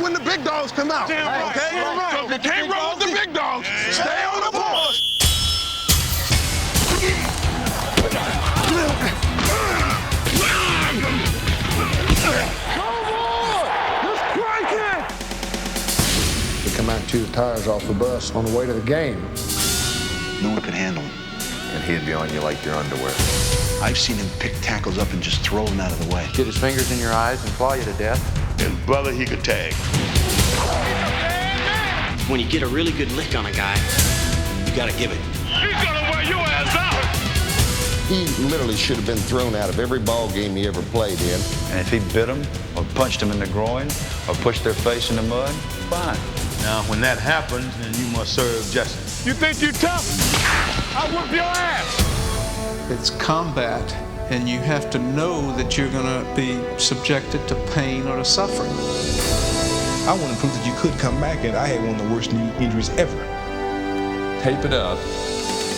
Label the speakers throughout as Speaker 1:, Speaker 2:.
Speaker 1: when the big dogs come out.
Speaker 2: Damn right.
Speaker 1: Okay?
Speaker 2: Damn right.
Speaker 1: So if you can't roll with the big dogs, stay on the board.
Speaker 3: They come out and chew the tires off the bus on the way to the game.
Speaker 4: No one could handle him.
Speaker 5: And he'd be on you like your underwear.
Speaker 4: I've seen him pick tackles up and just throw them out of the way.
Speaker 5: Get his fingers in your eyes and claw you to death.
Speaker 1: And brother, he could tag.
Speaker 6: When you get a really good lick on a guy, you gotta give it.
Speaker 2: He's gonna wear your ass out.
Speaker 3: He literally should have been thrown out of every ball game he ever played in.
Speaker 7: And if he bit him, or punched him in the groin, or pushed their face in the mud, fine.
Speaker 8: Now, when that happens, then you must serve justice.
Speaker 2: You think you tough? I'll whip your ass.
Speaker 9: It's combat, and you have to know that you're going to be subjected to pain or to suffering.
Speaker 10: I want to prove that you could come back, and I had one of the worst knee injuries ever.
Speaker 11: Tape it up,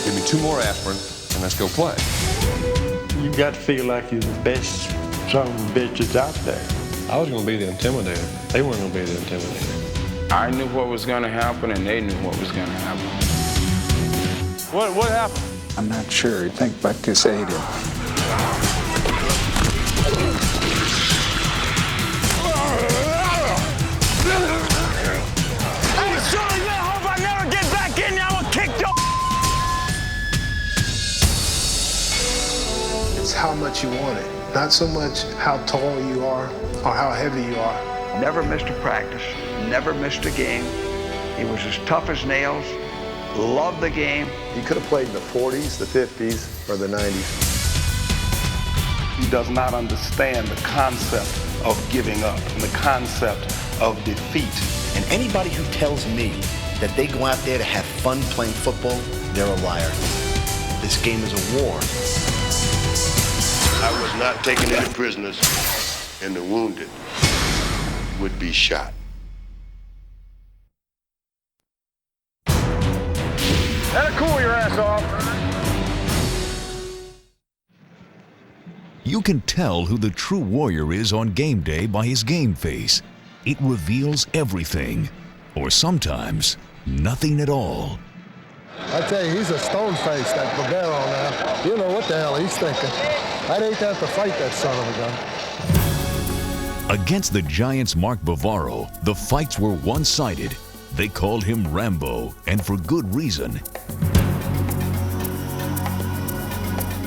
Speaker 11: give me 2 more aspirin, and let's go play.
Speaker 12: You got to feel like you're the best son of a bitch that's out there.
Speaker 13: I was going to be the intimidator. They weren't going to be the intimidator.
Speaker 14: I knew what was going to happen, and they knew what was going to happen.
Speaker 2: What happened?
Speaker 3: I'm not sure. I think back to say it.
Speaker 10: It's how much you want it, not so much how tall you are or how heavy you are.
Speaker 15: Never missed a practice, never missed a game. He was as tough as nails, loved the game.
Speaker 16: He could have played in the 40s, the 50s, or the 90s.
Speaker 17: He does not understand the concept of giving up and the concept of defeat.
Speaker 18: And anybody who tells me that they go out there to have fun playing football, they're a liar. This game is a war.
Speaker 1: I was not taking any prisoners, and the wounded would be shot.
Speaker 2: That'll cool your ass off.
Speaker 19: You can tell who the true warrior is on game day by his game face. It reveals everything, or sometimes nothing at all.
Speaker 3: I tell you, he's a stone-faced, that Barbero now. You know what the hell he's thinking. I'd hate to have to fight that son of a gun.
Speaker 19: Against the Giants' Mark Bavaro, the fights were one-sided. They called him Rambo, and for good reason.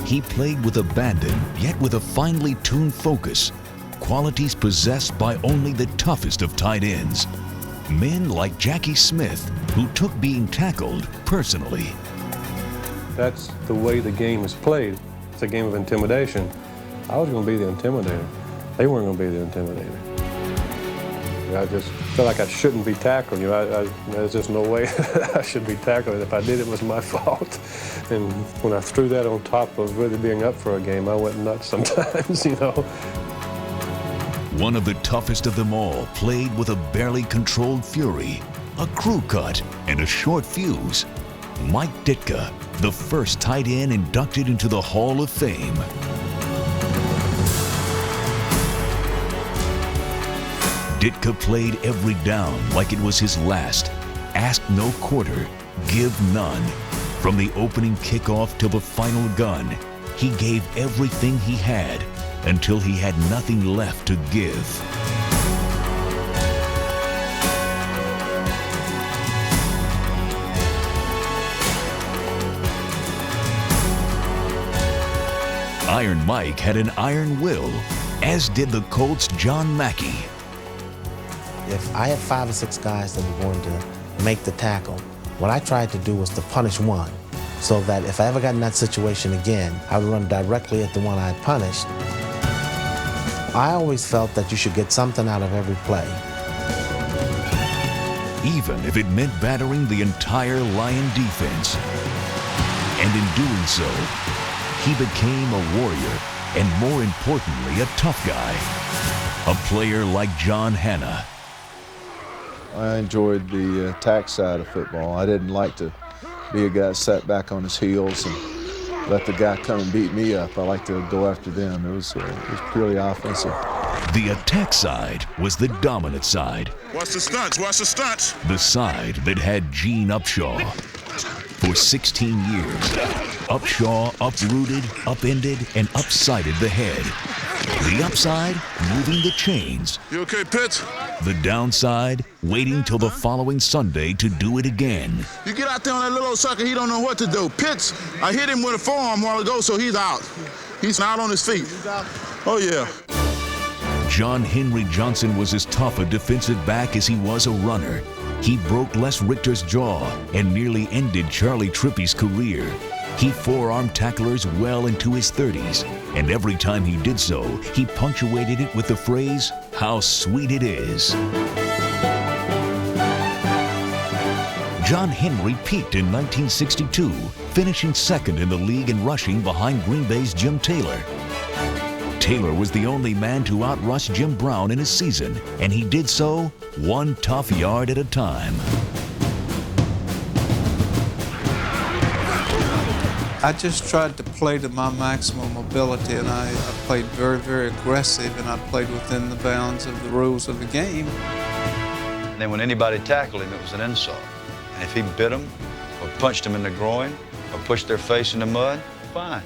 Speaker 19: He played with abandon, yet with a finely tuned focus, qualities possessed by only the toughest of tight ends. Men like Jackie Smith, who took being tackled personally.
Speaker 13: That's the way the game is played. It's a game of intimidation. I was going to be the intimidator. They weren't going to be the intimidator. I just felt like I shouldn't be tackled. You know, there's just no way I should be tackled. If I did, it was my fault. And when I threw that on top of really being up for a game, I went nuts sometimes, you know.
Speaker 19: One of the toughest of them all played with a barely controlled fury, a crew cut, and a short fuse. Mike Ditka, the first tight end inducted into the Hall of Fame. Ditka played every down like it was his last. Asked no quarter, give none. From the opening kickoff to the final gun, he gave everything he had until he had nothing left to give. Iron Mike had an iron will, as did the Colts' John Mackey.
Speaker 20: If I had 5 or 6 guys that were going to make the tackle, what I tried to do was to punish one, so that if I ever got in that situation again, I would run directly at the one I had punished. I always felt that you should get something out of every play.
Speaker 19: Even if it meant battering the entire Lion defense. And in doing so, he became a warrior, and more importantly, a tough guy. A player like John Hanna.
Speaker 7: I enjoyed the attack side of football. I didn't like to be a guy that sat back on his heels and let the guy come and beat me up. I like to go after them. It was purely offensive.
Speaker 19: The attack side was the dominant side,
Speaker 2: Watch the stunts, watch the stunts.
Speaker 19: The side that had Gene Upshaw. For 16 years, Upshaw uprooted, upended, and upsided the head. The upside, moving the chains.
Speaker 2: You okay, Pitts?
Speaker 19: The downside, waiting till the following Sunday to do it again.
Speaker 2: You get out there on that little sucker, he don't know what to do. Pitts, I hit him with a forearm a while ago, so he's out. He's not on his feet. Oh, yeah.
Speaker 19: John Henry Johnson was as tough a defensive back as he was a runner. He broke Les Richter's jaw and nearly ended Charlie Trippi's career. He forearmed tacklers well into his 30s, and every time he did so, he punctuated it with the phrase, "How sweet it is." John Henry peaked in 1962, finishing second in the league in rushing behind Green Bay's Jim Taylor. Taylor was the only man to outrush Jim Brown in a season, and he did so one tough yard at a time.
Speaker 9: I just tried to play to my maximum ability, and I played very, very aggressive, and I played within the bounds of the rules of the game.
Speaker 4: And then when anybody tackled him, it was an insult. And if he bit them, or punched them in the groin, or pushed their face in the mud, fine.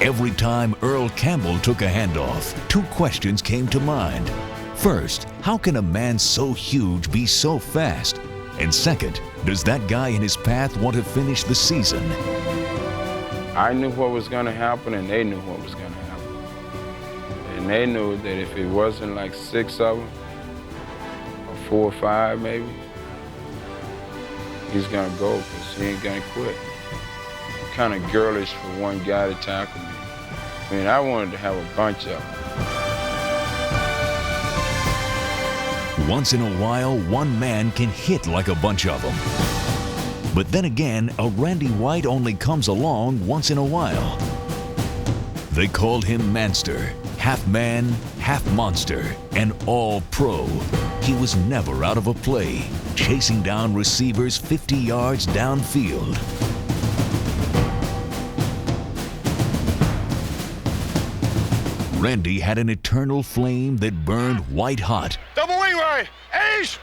Speaker 19: Every time Earl Campbell took a handoff, two questions came to mind. First, how can a man so huge be so fast? And second, does that guy in his path want to finish the season?
Speaker 14: I knew what was going to happen, and they knew what was going to happen. And they knew that if it wasn't like 6 of them, or 4 or 5 maybe, he's going to go because he ain't going to quit. Kind of girlish for one guy to tackle me. I mean, I wanted to have a bunch of them.
Speaker 19: Once in a while, one man can hit like a bunch of them. But then again, a Randy White only comes along once in a while. They called him Manster, half man, half monster, and all pro. He was never out of a play, chasing down receivers 50 yards downfield. Randy had an eternal flame that burned white hot.
Speaker 2: Double wing right, ace!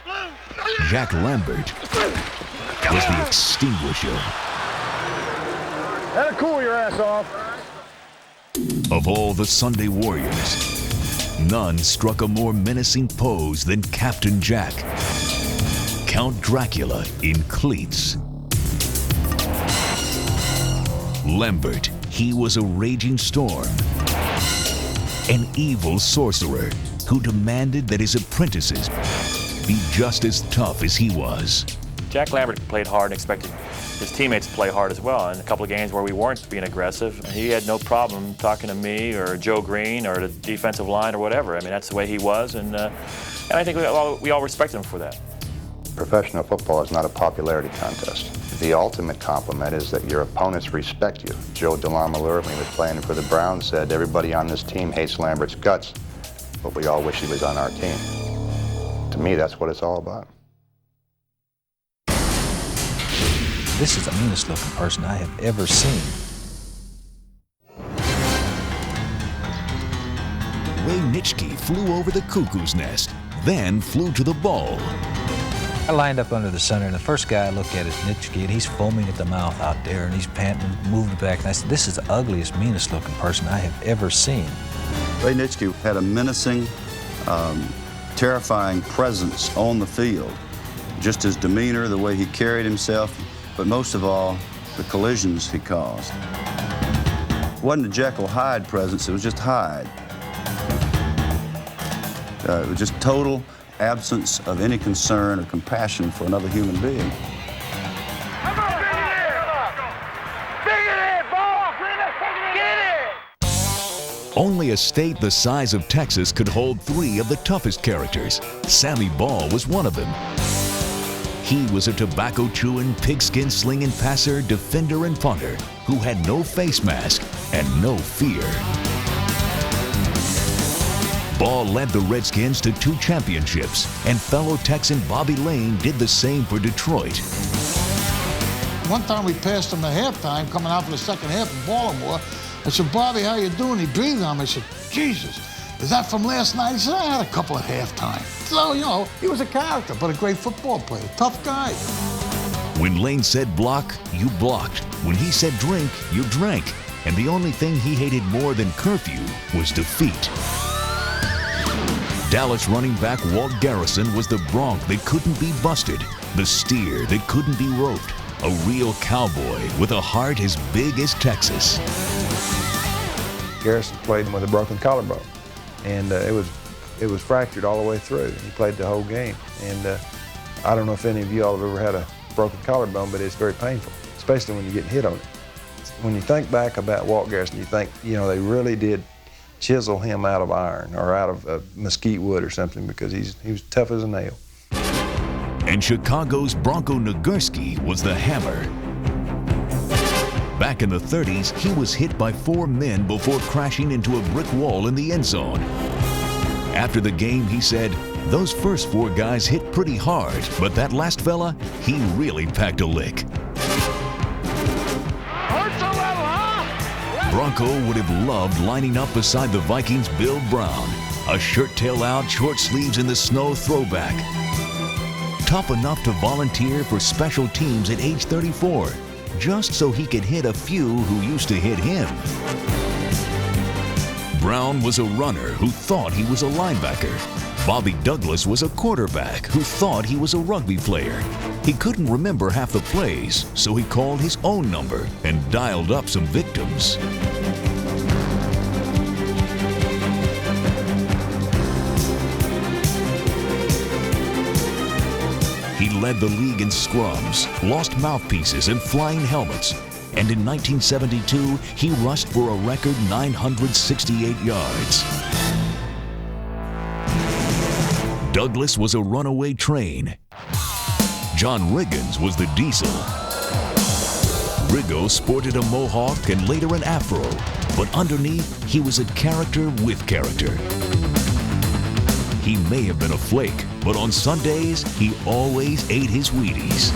Speaker 19: Jack Lambert was the extinguisher.
Speaker 2: That'll cool your ass off.
Speaker 19: Of all the Sunday Warriors, none struck a more menacing pose than Captain Jack, Count Dracula in cleats. Lambert, he was a raging storm, an evil sorcerer who demanded that his apprentices be just as tough as he was.
Speaker 21: Jack Lambert played hard and expected his teammates to play hard as well. In a couple of games where we weren't being aggressive, he had no problem talking to me or Joe Green or the defensive line or whatever. I mean, that's the way he was, and I think we all respected him for that.
Speaker 5: Professional football is not a popularity contest. The ultimate compliment is that your opponents respect you. Joe DeLamielleure, when he was playing for the Browns, said everybody on this team hates Lambert's guts, but we all wish he was on our team. To me, that's what it's all about.
Speaker 22: This is the meanest looking person I have ever seen.
Speaker 19: Ray Nitschke flew over the cuckoo's nest, then flew to the ball.
Speaker 22: I lined up under the center, and the first guy I look at is Nitschke, and he's foaming at the mouth out there, and he's panting, moving back, and I said, this is the ugliest, meanest looking person I have ever seen.
Speaker 23: Ray Nitschke had a menacing, terrifying presence on the field. Just his demeanor, the way he carried himself, but most of all, the collisions he caused. It wasn't a Jekyll Hyde presence, it was just Hyde. It was just total absence of any concern or compassion for another human being.
Speaker 19: Only a state the size of Texas could hold 3 of the toughest characters. Sammy Ball was one of them. He was a tobacco-chewing, pigskin-slinging passer, defender, and punter who had no face mask and no fear. Ball led the Redskins to 2 championships, and fellow Texan Bobby Lane did the same for Detroit.
Speaker 24: One time we passed him at halftime, coming out for the second half in Baltimore. I said, Bobby, how you doing? He breathed on me. I said, Jesus. is that from last night? He said, I had a couple at halftime. So, you know, he was a character, but a great football player, tough guy.
Speaker 19: When Lane said block, you blocked. When he said drink, you drank. And the only thing he hated more than curfew was defeat. Dallas running back Walt Garrison was the bronc that couldn't be busted, the steer that couldn't be roped, a real cowboy with a heart as big as Texas.
Speaker 6: Garrison played with a broken collarbone, and it was fractured all the way through. He played the whole game, and I don't know if any of you all have ever had a broken collarbone, but it's very painful, especially when you get hit on it. When you think back about Walt Garrison, you think, you know, they really did chisel him out of iron or out of mesquite wood or something, because he was tough as a nail.
Speaker 19: And Chicago's Bronco Nagurski was the hammer. Back in the 30s, he was hit by 4 men before crashing into a brick wall in the end zone. After the game, he said, those first 4 guys hit pretty hard, but that last fella, he really packed a lick. Bronco would have loved lining up beside the Vikings' Bill Brown, a shirt tail out, short sleeves in the snow throwback. Tough enough to volunteer for special teams at age 34, just so he could hit a few who used to hit him. Brown was a runner who thought he was a linebacker. Bobby Douglas was a quarterback who thought he was a rugby player. He couldn't remember half the plays, so he called his own number and dialed up some victims. He led the league in scrums, lost mouthpieces, and flying helmets. And in 1972, he rushed for a record 968 yards. Douglas was a runaway train. John Riggins was the diesel. Riggo sported a mohawk and later an afro, but underneath, he was a character with character. He may have been a flake, but on Sundays, he always ate his Wheaties.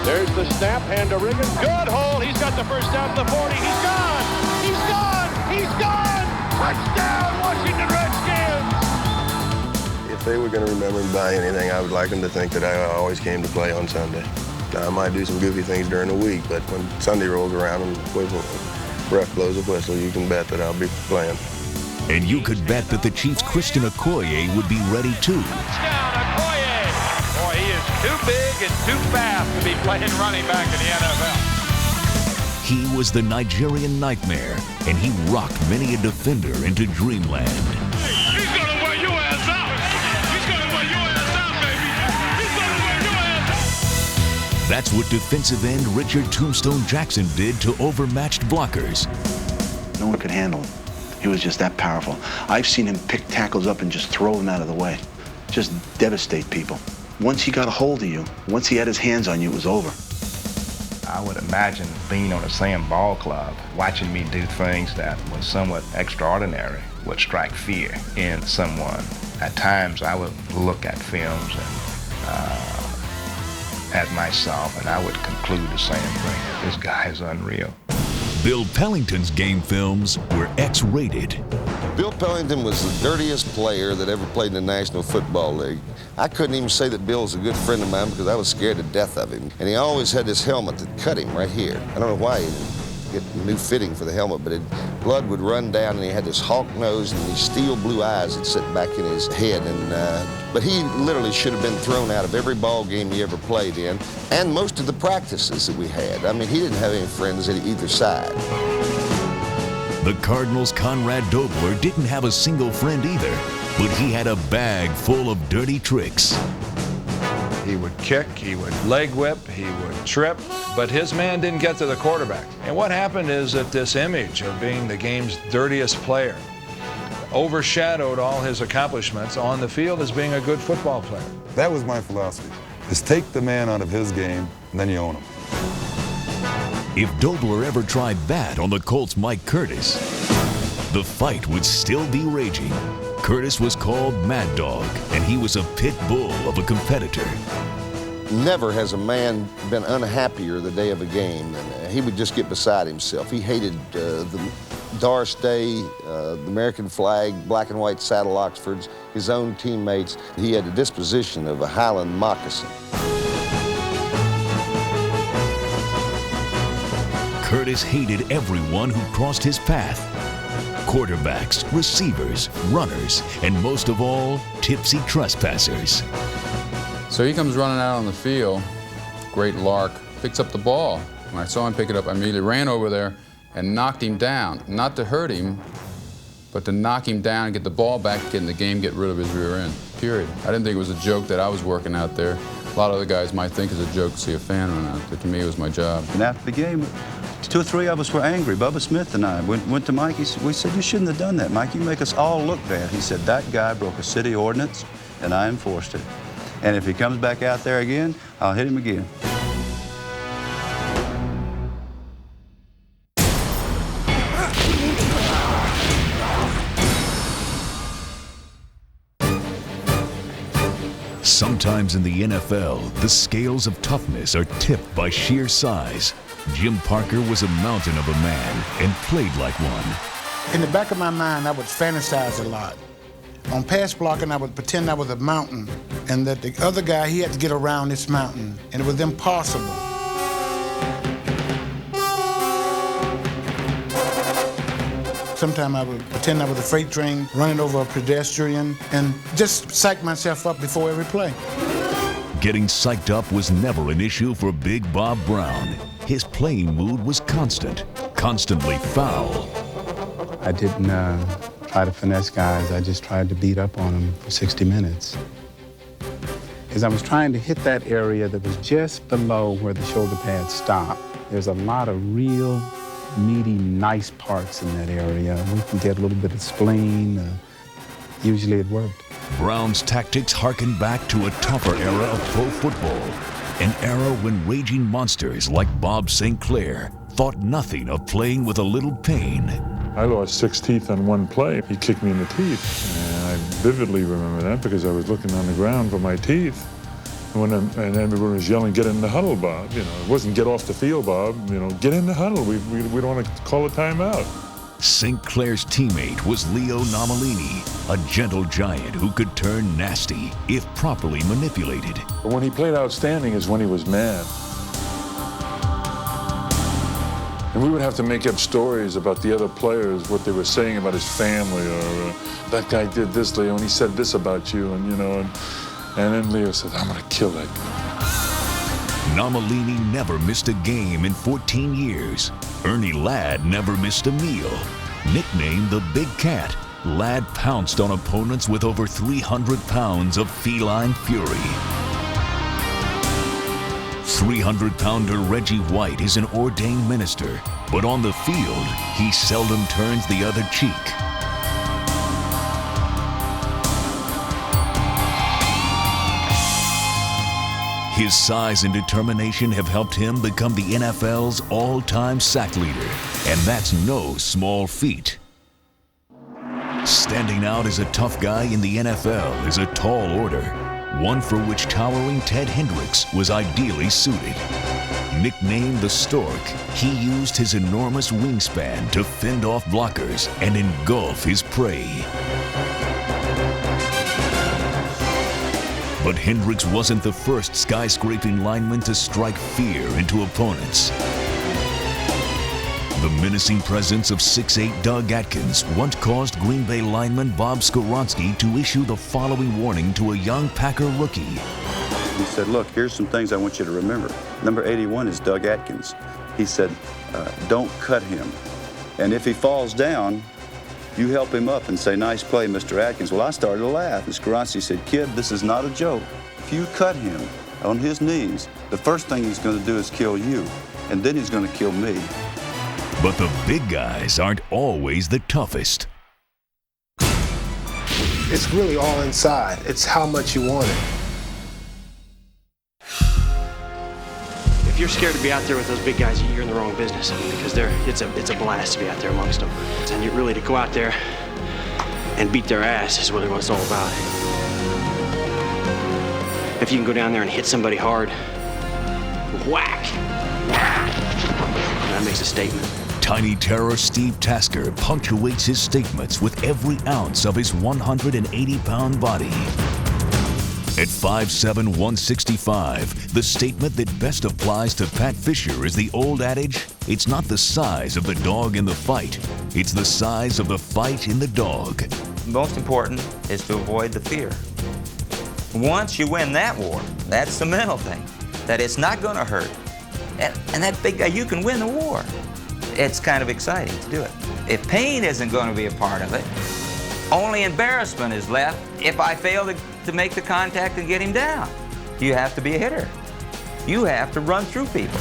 Speaker 8: There's the snap, hand to Riggins. Good hold. He's got the first down to the 40. He's gone. He's gone. He's gone. Touchdown, Washington Redskins.
Speaker 16: If they were going to remember me by anything, I would like them to think that I always came to play on Sunday. Now, I might do some goofy things during the week, but when Sunday rolls around and the ref blows a whistle, you can bet that I'll be playing.
Speaker 19: And you could bet that the Chiefs' Christian Okoye would be ready too.
Speaker 8: Touchdown, Okoye. Boy, he is too big and too fast to be playing running back in the NFL.
Speaker 19: He was the Nigerian nightmare, and he rocked many a defender into dreamland.
Speaker 8: He's gonna wear your ass out. He's gonna wear your ass out, baby. He's gonna wear your ass out.
Speaker 19: That's what defensive end Richard Tombstone Jackson did to overmatched blockers.
Speaker 11: No one could handle him. He was just that powerful. I've seen him pick tackles up and just throw them out of the way. Just devastate people. Once he got a hold of you, once he had his hands on you, it was over.
Speaker 12: I would imagine being on the same ball club, watching me do things that was somewhat extraordinary would strike fear in someone. At times, I would look at films and at myself, and I would conclude the same thing. This guy is unreal.
Speaker 19: Bill Pellington's game films were X-rated.
Speaker 25: Bill Pellington was the dirtiest player that ever played in the National Football League. I couldn't even say that Bill was a good friend of mine because I was scared to death of him. And he always had this helmet that cut him right here. I don't know why he didn't get a new fitting for the helmet, but blood would run down, and he had this hawk nose and these steel blue eyes that sit back in his head. But he literally should have been thrown out of every ball game he ever played in, and most of the practices that we had. I mean, he didn't have any friends at either side.
Speaker 19: The Cardinals' Conrad Dobler didn't have a single friend either, but he had a bag full of dirty tricks.
Speaker 26: He would kick, he would leg whip, he would trip, but his man didn't get to the quarterback. And what happened is that this image of being the game's dirtiest player overshadowed all his accomplishments on the field as being a good football player.
Speaker 27: That was my philosophy, is take the man out of his game, and then you own him.
Speaker 19: If Dobler ever tried that on the Colts' Mike Curtis, the fight would still be raging. Curtis was called Mad Dog, and he was a pit bull of a competitor.
Speaker 25: Never has a man been unhappier the day of a game, and he would just get beside himself. He hated Doris Day, the American flag, black and white saddle Oxfords, his own teammates. He had the disposition of a Highland moccasin.
Speaker 19: Curtis hated everyone who crossed his path. Quarterbacks, receivers, runners, and most of all, tipsy trespassers.
Speaker 14: So he comes running out on the field, great lark, picks up the ball. When I saw him pick it up, I immediately ran over there and knocked him down. Not to hurt him, but to knock him down and get the ball back, get in the game, get rid of his rear end, period. I didn't think it was a joke that I was working out there. A lot of other guys might think it's a joke to see a fan run out there. To me, it was my job.
Speaker 23: And after the game, 2 or 3 of us were angry. Bubba Smith and I went to Mike. We said, you shouldn't have done that, Mike. You make us all look bad. He said, that guy broke a city ordinance, and I enforced it. And if he comes back out there again, I'll hit him again.
Speaker 19: Sometimes in the NFL, the scales of toughness are tipped by sheer size. Jim Parker was a mountain of a man and played like one.
Speaker 24: In the back of my mind, I would fantasize a lot. On pass blocking, I would pretend I was a mountain and that the other guy, he had to get around this mountain, and it was impossible. Sometimes I would pretend I was a freight train running over a pedestrian and just psych myself up before every play.
Speaker 19: Getting psyched up was never an issue for Big Bob Brown. His playing mood was constant, constantly foul.
Speaker 1: I didn't try to finesse guys. I just tried to beat up on them for 60 minutes. As I was trying to hit that area that was just below where the shoulder pads stop, there's a lot of real meaty, nice parts in that area. We can get a little bit of spleen. Usually it worked.
Speaker 19: Brown's tactics harken back to a tougher era of pro football, an era when raging monsters like Bob St. Clair thought nothing of playing with a little pain.
Speaker 3: I lost 6 teeth on one play. He kicked me in the teeth. And I vividly remember that because I was looking on the ground for my teeth. And everyone was yelling, get in the huddle, Bob. You know, it wasn't get off the field, Bob. You know, get in the huddle. We don't want to call a timeout.
Speaker 19: St. Clair's teammate was Leo Nomalini, a gentle giant who could turn nasty if properly manipulated.
Speaker 3: But when he played outstanding is when he was mad. And we would have to make up stories about the other players, what they were saying about his family, or that guy did this, Leo, and he said this about you, and you know, and then Leo said, I'm gonna kill that guy.
Speaker 19: Nomalini never missed a game in 14 years. Ernie Ladd never missed a meal. Nicknamed the Big Cat, Ladd pounced on opponents with over 300 pounds of feline fury. 300-pounder Reggie White is an ordained minister, but on the field, he seldom turns the other cheek. His size and determination have helped him become the NFL's all-time sack leader, and that's no small feat. Standing out as a tough guy in the NFL is a tall order, one for which towering Ted Hendricks was ideally suited. Nicknamed the Stork, he used his enormous wingspan to fend off blockers and engulf his prey. But Hendricks wasn't the first skyscraping lineman to strike fear into opponents. The menacing presence of 6'8" Doug Atkins once caused Green Bay lineman Bob Skoronski to issue the following warning to a young Packer rookie.
Speaker 23: He said, look, here's some things I want you to remember. Number 81 is Doug Atkins. He said, don't cut him. And if he falls down, you help him up and say, nice play, Mr. Atkins. Well, I started to laugh. And Skoronski said, kid, this is not a joke. If you cut him on his knees, the first thing he's going to do is kill you, and then he's going to kill me.
Speaker 19: But the big guys aren't always the toughest.
Speaker 10: It's really all inside. It's how much you want it.
Speaker 13: If you're scared to be out there with those big guys, you're in the wrong business, because it's a blast to be out there amongst them. And you really to go out there and beat their ass is really what it's all about. If you can go down there and hit somebody hard, whack, that makes a statement.
Speaker 19: Tiny Terror Steve Tasker punctuates his statements with every ounce of his 180-pound body. At 5'7", 165, the statement that best applies to Pat Fisher is the old adage, it's not the size of the dog in the fight, it's the size of the fight in the dog.
Speaker 4: Most important is to avoid the fear. Once you win that war, that's the mental thing, that it's not going to hurt. And that big guy, you can win the war. It's kind of exciting to do it. If pain isn't going to be a part of it, only embarrassment is left if I fail to make the contact and get him down. You have to be a hitter. You have to run through people.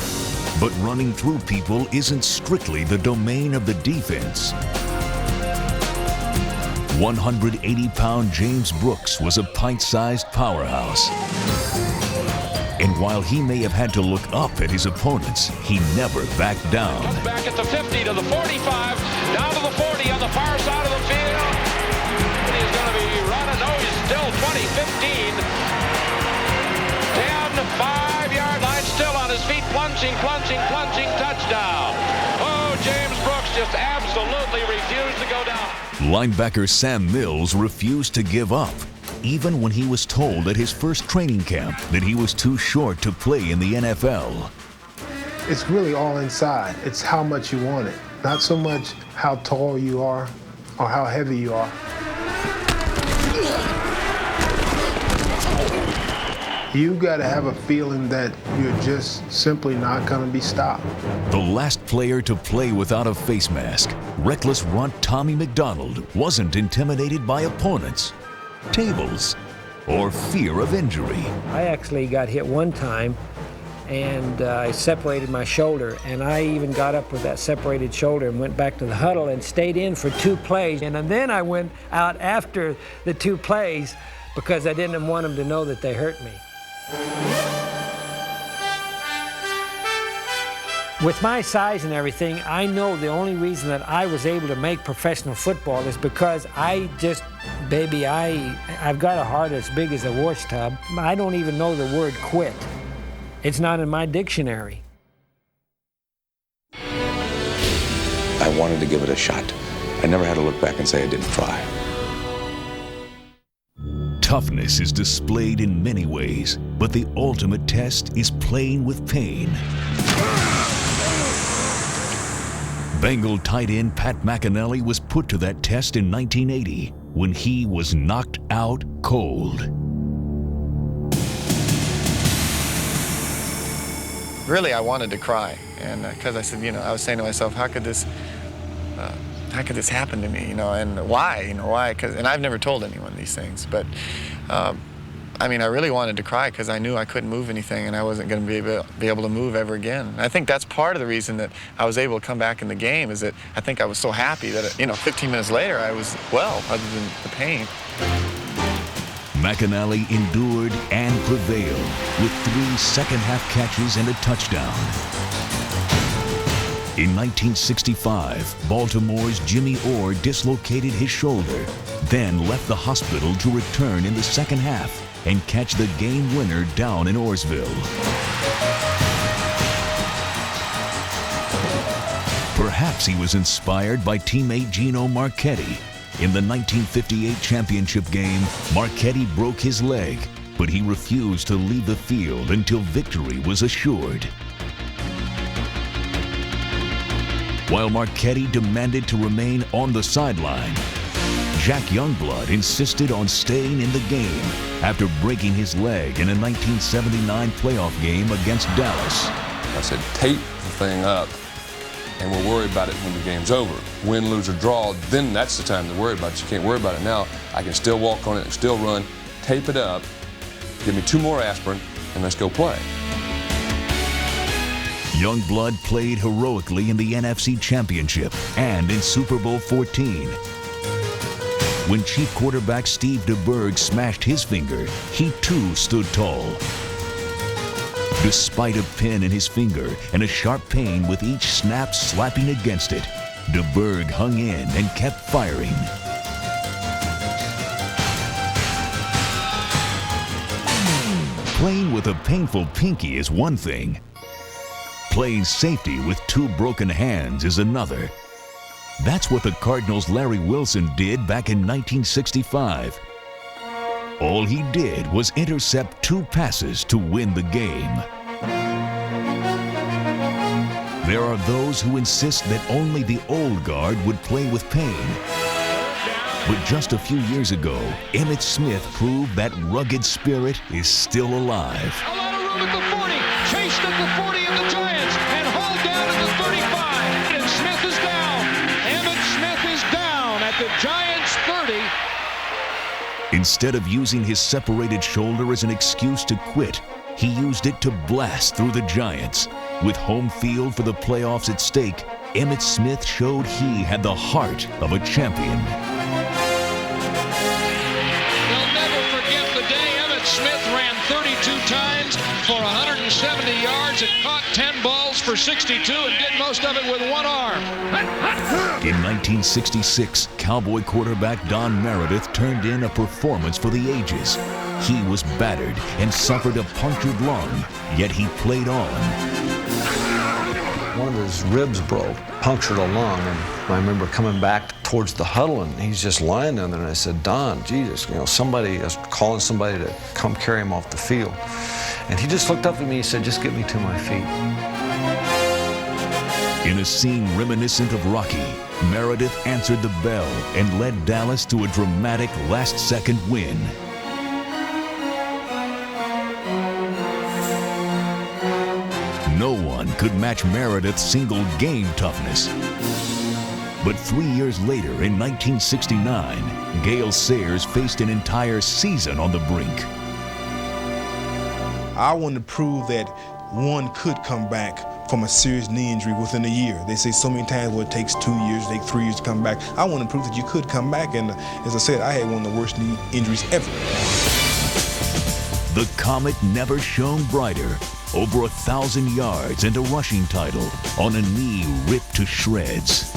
Speaker 19: But running through people isn't strictly the domain of the defense. 180-pound James Brooks was a pint-sized powerhouse. And while he may have had to look up at his opponents, he never backed down.
Speaker 8: Comes back at the 50 to the 45, down to the 40 on the far side of the field. He's going to be running. No, he's still 20, 15. 10, 5-yard line, still on his feet, plunging, touchdown. Oh, James Brooks just absolutely refused to go down.
Speaker 19: Linebacker Sam Mills refused to give up, even when he was told at his first training camp that he was too short to play in the NFL.
Speaker 10: It's really all inside. It's how much you want it. Not so much how tall you are or how heavy you are. You got to have a feeling that you're just simply not going to be stopped.
Speaker 19: The last player to play without a face mask, reckless runt Tommy McDonald wasn't intimidated by opponents, tables, or fear of injury.
Speaker 7: I actually got hit one time and I separated my shoulder, and I even got up with that separated shoulder and went back to the huddle and stayed in for 2 plays. And then I went out after the 2 plays because I didn't want them to know that they hurt me. With my size and everything, I know the only reason that I was able to make professional football is because I've got a heart as big as a wash tub. I don't even know the word quit. It's not in my dictionary.
Speaker 9: I wanted to give it a shot. I never had to look back and say I didn't try.
Speaker 19: Toughness is displayed in many ways, but the ultimate test is playing with pain. Bengal tight end Pat McInally was put to that test in 1980 when he was knocked out cold.
Speaker 15: Really, I wanted to cry, and because I said, I was saying to myself, how could this happen to me, and why, why? And I've never told anyone these things, but I really wanted to cry because I knew I couldn't move anything and I wasn't going to be able to move ever again. And I think that's part of the reason that I was able to come back in the game, is that I think I was so happy that, 15 minutes later I was well, other than the pain.
Speaker 19: McInally endured and prevailed with 3 second-half catches and a touchdown. In 1965, Baltimore's Jimmy Orr dislocated his shoulder, then left the hospital to return in the second half and catch the game winner down in Orrsville. Perhaps he was inspired by teammate Gino Marchetti. In the 1958 championship game, Marchetti broke his leg, but he refused to leave the field until victory was assured. While Marchetti demanded to remain on the sideline, Jack Youngblood insisted on staying in the game after breaking his leg in a 1979 playoff game against Dallas.
Speaker 17: I said, tape the thing up, and we'll worry about it when the game's over. Win, lose, or draw, then that's the time to worry about it. You can't worry about it now. I can still walk on it and still run. Tape it up, give me 2 more aspirin, and let's go play.
Speaker 19: Youngblood played heroically in the NFC Championship and in Super Bowl 14. When Chief quarterback Steve DeBerg smashed his finger, he too stood tall. Despite a pin in his finger and a sharp pain with each snap slapping against it, DeBerg hung in and kept firing. Playing with a painful pinky is one thing, Playing safety with 2 broken hands is another. That's what the Cardinals' Larry Wilson did back in 1965. All he did was intercept 2 passes to win the game. There are those who insist that only the old guard would play with pain. But just a few years ago, Emmitt Smith proved that rugged spirit is still alive.
Speaker 8: A lot of room at the 40, chased at the 40 of the Giants, and hauled down at the 35, and Smith is down. Emmitt Smith is down at the Giants' 30.
Speaker 19: Instead of using his separated shoulder as an excuse to quit, he used it to blast through the Giants. With home field for the playoffs at stake, Emmitt Smith showed he had the heart of a champion.
Speaker 8: They'll never forget the day Emmitt Smith ran 32 times for 170 yards and caught 10 balls for 62 and did most of it with one arm.
Speaker 19: In 1966, Cowboy quarterback Don Meredith turned in a performance for the ages. He was battered and suffered a punctured lung, yet he played on.
Speaker 2: One of his ribs broke, punctured a lung, and I remember coming back towards the huddle, and he's just lying down there, and I said, Don, Jesus, somebody is calling somebody to come carry him off the field. And he just looked up at me and said, just get me to my feet.
Speaker 19: In a scene reminiscent of Rocky, Meredith answered the bell and led Dallas to a dramatic last-second win. No one could match Meredith's single-game toughness. But 3 years later, in 1969, Gale Sayers faced an entire season on the brink.
Speaker 5: I wanted to prove that one could come back from a serious knee injury within a year. They say so many times, well, it takes 2 years, it takes 3 years to come back. I want to prove that you could come back, and as I said, I had one of the worst knee injuries ever.
Speaker 19: The Comet never shone brighter. Over 1,000 yards and a rushing title on a knee ripped to shreds.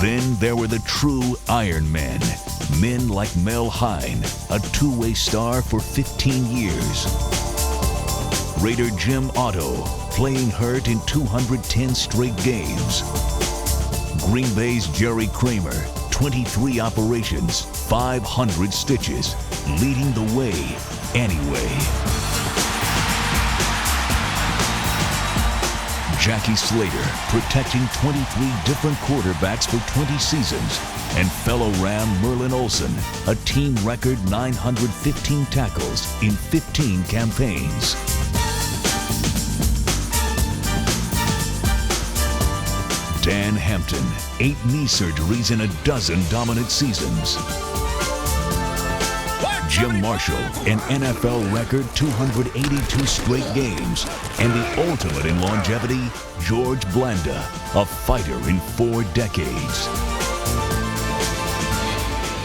Speaker 19: Then there were the true Iron Men, men like Mel Hine, a two-way star for 15 years. Raider Jim Otto, playing hurt in 210 straight games. Green Bay's Jerry Kramer, 23 operations, 500 stitches, leading the way anyway. Jackie Slater, protecting 23 different quarterbacks for 20 seasons, and fellow Ram Merlin Olsen, a team record 915 tackles in 15 campaigns. Dan Hampton, 8 knee surgeries in a dozen dominant seasons. Jim Marshall, an NFL record 282 straight games, and the ultimate in longevity, George Blanda, a fighter in 4 decades.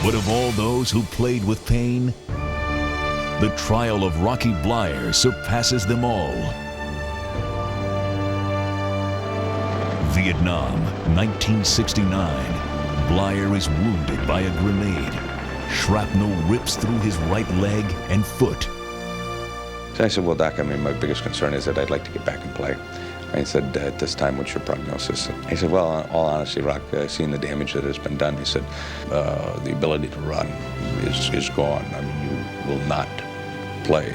Speaker 19: But of all those who played with pain, the trial of Rocky Bleier surpasses them all. Vietnam, 1969. Bleier is wounded by a grenade. Shrapnel rips through his right leg and foot.
Speaker 9: So I said, well, Doc, my biggest concern is that I'd like to get back and play. I said, at this time, what's your prognosis? He said, well, in all honesty, Rock, seeing the damage that has been done, he said, the ability to run is gone. You will not play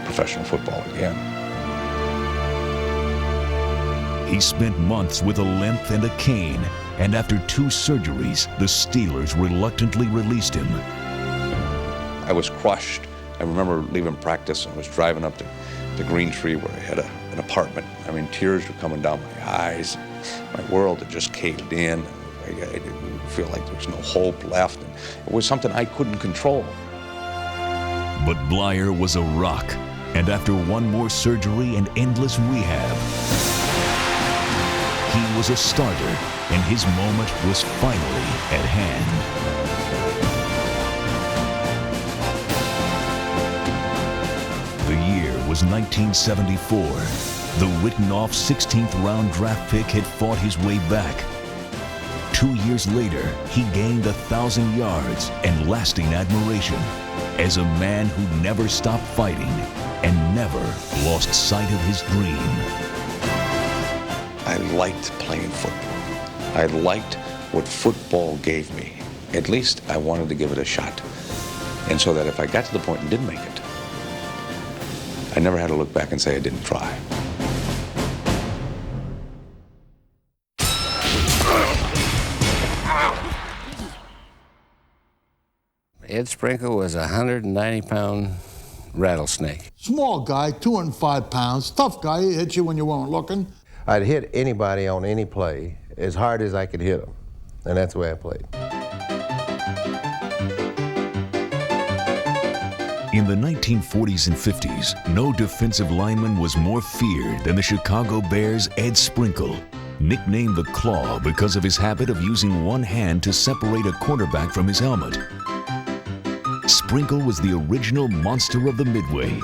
Speaker 9: professional football again.
Speaker 19: He spent months with a limp and a cane, and after 2 surgeries, the Steelers reluctantly released him.
Speaker 9: I was crushed. I remember leaving practice and was driving up to Green Tree where I had an apartment. Tears were coming down my eyes. My world had just caved in. I didn't feel like there was no hope left. And it was something I couldn't control.
Speaker 19: But Bleier was a rock, and after 1 more surgery and endless rehab, he was a starter, and his moment was finally at hand. The year was 1974. The written-off 16th round draft pick had fought his way back. 2 years later, he gained 1,000 yards and lasting admiration as a man who never stopped fighting and never lost sight of his dream.
Speaker 9: I liked playing football. I liked what football gave me. At least I wanted to give it a shot. And so that if I got to the point and didn't make it, I never had to look back and say I didn't try.
Speaker 6: Ed Sprinkle was a 190-pound rattlesnake.
Speaker 11: Small guy, 205 pounds, tough guy, he hit you when you weren't looking.
Speaker 16: I'd hit anybody on any play as hard as I could hit them, and that's the way I played.
Speaker 19: In the 1940s and 50s, no defensive lineman was more feared than the Chicago Bears' Ed Sprinkle, nicknamed the Claw because of his habit of using one hand to separate a quarterback from his helmet. Sprinkle was the original monster of the Midway,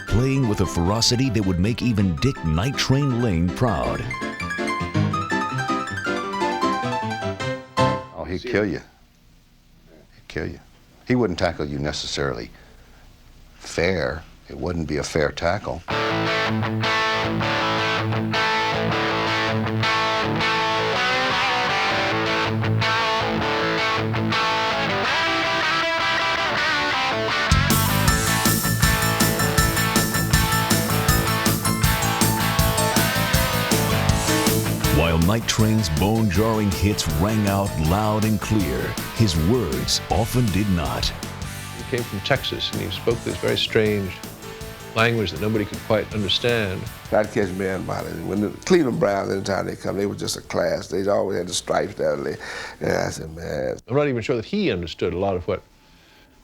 Speaker 19: playing with a ferocity that would make even Dick Night Train Lane proud.
Speaker 18: Oh, he'd kill you. He'd kill you. He wouldn't tackle you necessarily fair. It wouldn't be a fair tackle.
Speaker 19: While Night Train's bone-jarring hits rang out loud and clear, his words often did not.
Speaker 20: He came from Texas, and he spoke this very strange language that nobody could quite understand.
Speaker 21: I'd catch men about it. When the Cleveland Browns, anytime they come, they were just a class. They always had the stripes down there. And I said, man.
Speaker 20: I'm not even sure that he understood a lot of what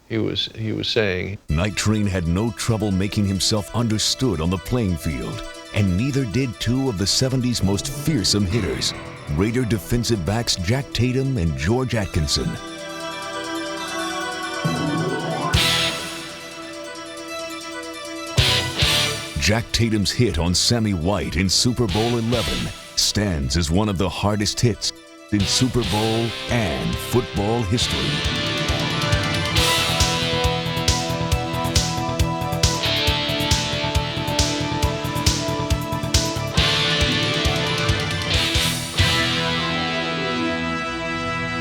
Speaker 20: he was saying.
Speaker 19: Night Train had no trouble making himself understood on the playing field, and neither did two of the 70s most fearsome hitters, Raider defensive backs Jack Tatum and George Atkinson. Jack Tatum's hit on Sammy White in Super Bowl XI stands as one of the hardest hits in Super Bowl and football history.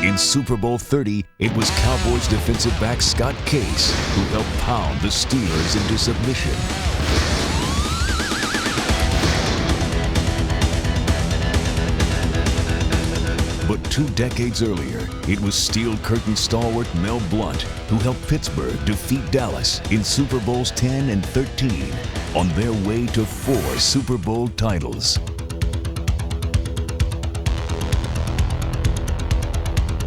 Speaker 19: In Super Bowl 30, it was Cowboys defensive back Scott Case who helped pound the Steelers into submission. But 2 decades earlier, it was Steel Curtain stalwart Mel Blount who helped Pittsburgh defeat Dallas in Super Bowls 10 and 13 on their way to 4 Super Bowl titles.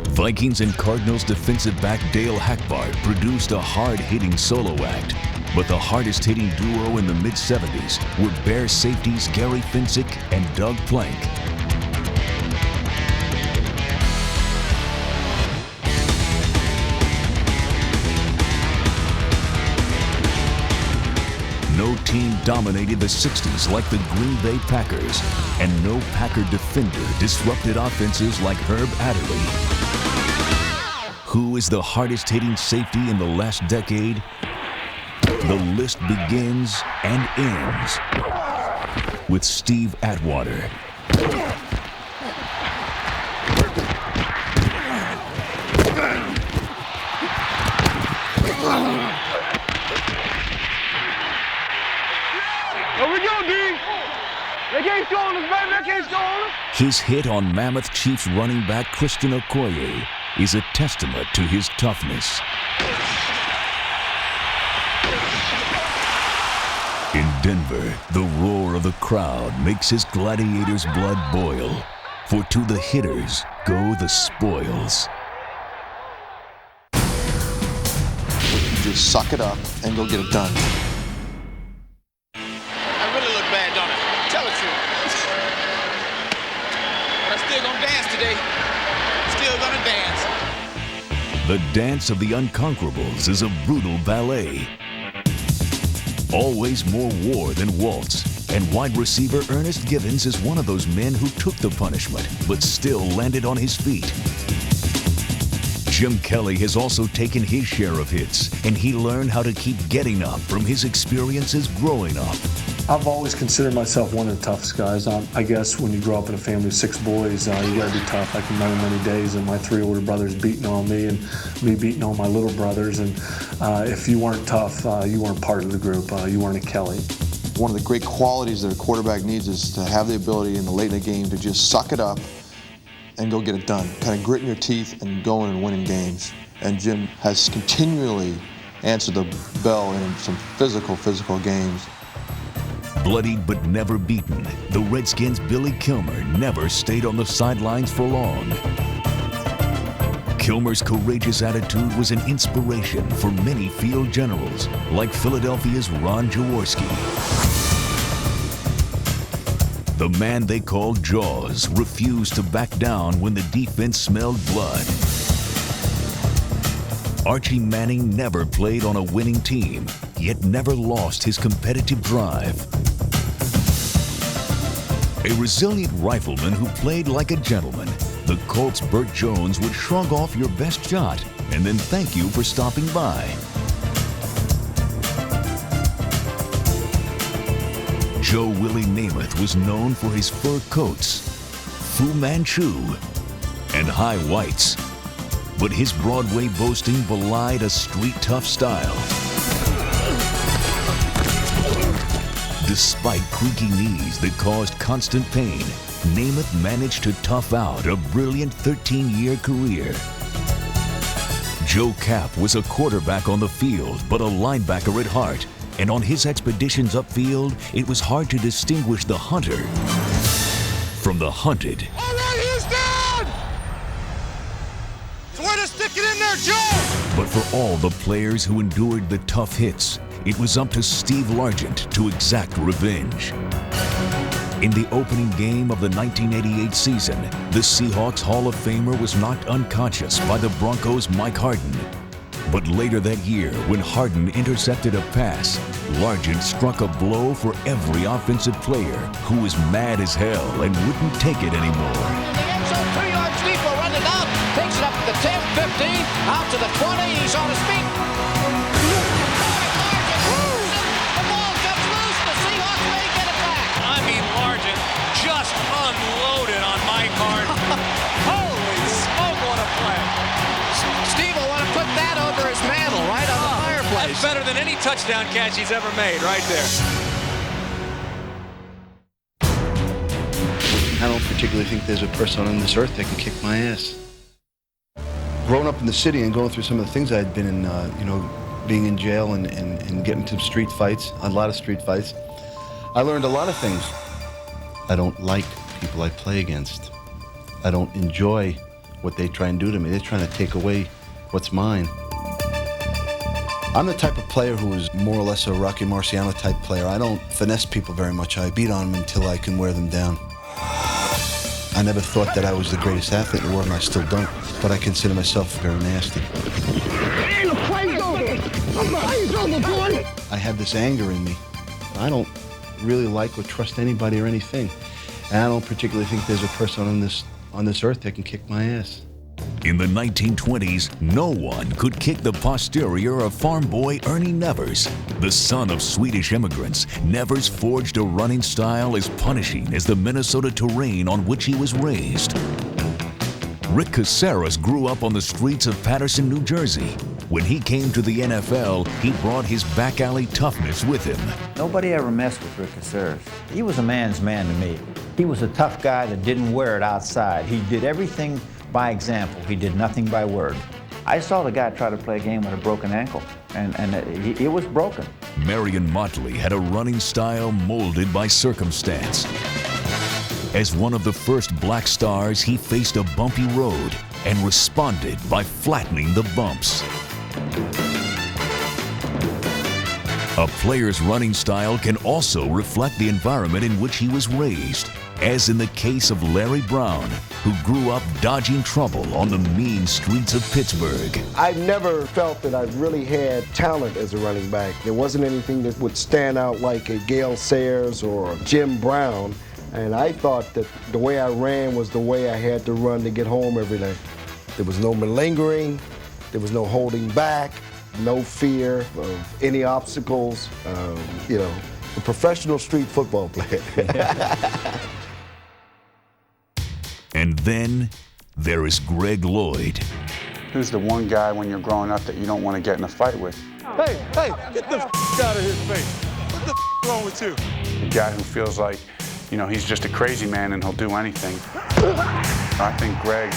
Speaker 19: Vikings and Cardinals defensive back Dale Hackbart produced a hard-hitting solo act, but the hardest-hitting duo in the mid-70s were Bears safeties Gary Finsick and Doug Plank. No team dominated the 60s like the Green Bay Packers, and no Packer defender disrupted offenses like Herb Adderley. Who is the hardest-hitting safety in the last decade? The list begins and ends with Steve Atwater.
Speaker 22: Here we go, D. They can't score on us, baby. They can't score on us.
Speaker 19: His hit on Mammoth Chiefs running back Christian Okoye is a testament to his toughness. In Denver, the roar of the crowd makes his gladiators' blood boil, for to the hitters go the spoils.
Speaker 28: Just suck it up and go get it done.
Speaker 22: I really look bad, don't I? Tell the truth. But I'm still gonna dance today. Still gonna dance.
Speaker 19: The dance of the unconquerables is a brutal ballet. Always more war than waltz, and wide receiver Ernest Givens is one of those men who took the punishment, but still landed on his feet. Jim Kelly has also taken his share of hits, and he learned how to keep getting up from his experiences growing up.
Speaker 1: I've always considered myself one of the toughest guys. I guess when you grow up in a family of 6 boys, you gotta be tough. I can remember many days of my 3 older brothers beating on me and me beating on my little brothers. And if you weren't tough, you weren't part of the group. You weren't a Kelly.
Speaker 28: One of the great qualities that a quarterback needs is to have the ability in the late in the game to just suck it up and go get it done. Kind of gritting your teeth and going and winning games. And Jim has continually answered the bell in some physical games.
Speaker 19: Bloodied but never beaten, the Redskins' Billy Kilmer never stayed on the sidelines for long. Kilmer's courageous attitude was an inspiration for many field generals, like Philadelphia's Ron Jaworski. The man they called Jaws refused to back down when the defense smelled blood. Archie Manning never played on a winning team, yet never lost his competitive drive. A resilient rifleman who played like a gentleman, the Colts' Burt Jones would shrug off your best shot and then thank you for stopping by. Joe Willie Namath was known for his fur coats, Fu Manchu, and high whites. But his Broadway boasting belied a street-tough style. Despite creaky knees that caused constant pain, Namath managed to tough out a brilliant 13-year career. Joe Kapp was a quarterback on the field, but a linebacker at heart. And on his expeditions upfield, it was hard to distinguish the hunter from the hunted.
Speaker 22: All right, he's down! So way to stick it in there, Joe!
Speaker 19: But for all the players who endured the tough hits, it was up to Steve Largent to exact revenge. In the opening game of the 1988 season, the Seahawks Hall of Famer was knocked unconscious by the Broncos' Mike Harden. But later that year, when Harden intercepted a pass, Largent struck a blow for every offensive player who was mad as hell and wouldn't take it anymore.
Speaker 22: The end zone, 3-yard sweeper, run it out, takes it up to the 10, 15, out to the 20, he's on his feet. The ball gets loose, the Seahawks may get it back.
Speaker 3: I mean, Largent just unloaded on Mike Harden. Holy smoke, what a play.
Speaker 22: Steve will want to put that over his mantle, right on the fireplace.
Speaker 3: That's better than any touchdown catch he's ever made, right there.
Speaker 28: I don't particularly think there's a person on this earth that can kick my ass. Growing up in the city and going through some of the things I'd been in, being in jail and getting to street fights, a lot of street fights, I learned a lot of things. I don't like people I play against. I don't enjoy what they try and do to me. They're trying to take away what's mine. I'm the type of player who is more or less a Rocky Marciano type player. I don't finesse people very much. I beat on them until I can wear them down. I never thought that I was the greatest athlete in the world, and I still don't, but I consider myself very nasty. I have this anger in me. I don't really like or trust anybody or anything, and I don't particularly think there's a person on this earth that can kick my ass.
Speaker 19: In the 1920s, no one could kick the posterior of farm boy Ernie Nevers. The son of Swedish immigrants, Nevers forged a running style as punishing as the Minnesota terrain on which he was raised. Rick Caceres grew up on the streets of Paterson, New Jersey. When he came to the NFL, he brought his back alley toughness with him.
Speaker 12: Nobody ever messed with Rick Caceres. He was a man's man to me. He was a tough guy that didn't wear it outside. He did everything by example. He did nothing by word. I saw the guy try to play a game with a broken ankle, and it was broken.
Speaker 19: Marion Motley had a running style molded by circumstance. As one of the first black stars, he faced a bumpy road and responded by flattening the bumps. A player's running style can also reflect the environment in which he was raised, as in the case of Larry Brown, who grew up dodging trouble on the mean streets of Pittsburgh.
Speaker 14: I've never felt that I've really had talent as a running back. There wasn't anything that would stand out like a Gale Sayers or Jim Brown, and I thought that the way I ran was the way I had to run to get home every day. There was no malingering, there was no holding back, no fear of any obstacles. You know, a professional street football player.
Speaker 19: And then there is Greg Lloyd.
Speaker 4: Who's the one guy when you're growing up that you don't want to get in a fight with?
Speaker 10: Hey, get the out of his face. What the wrong with you?
Speaker 4: The guy who feels like, you know, he's just a crazy man and he'll do anything. I think Greg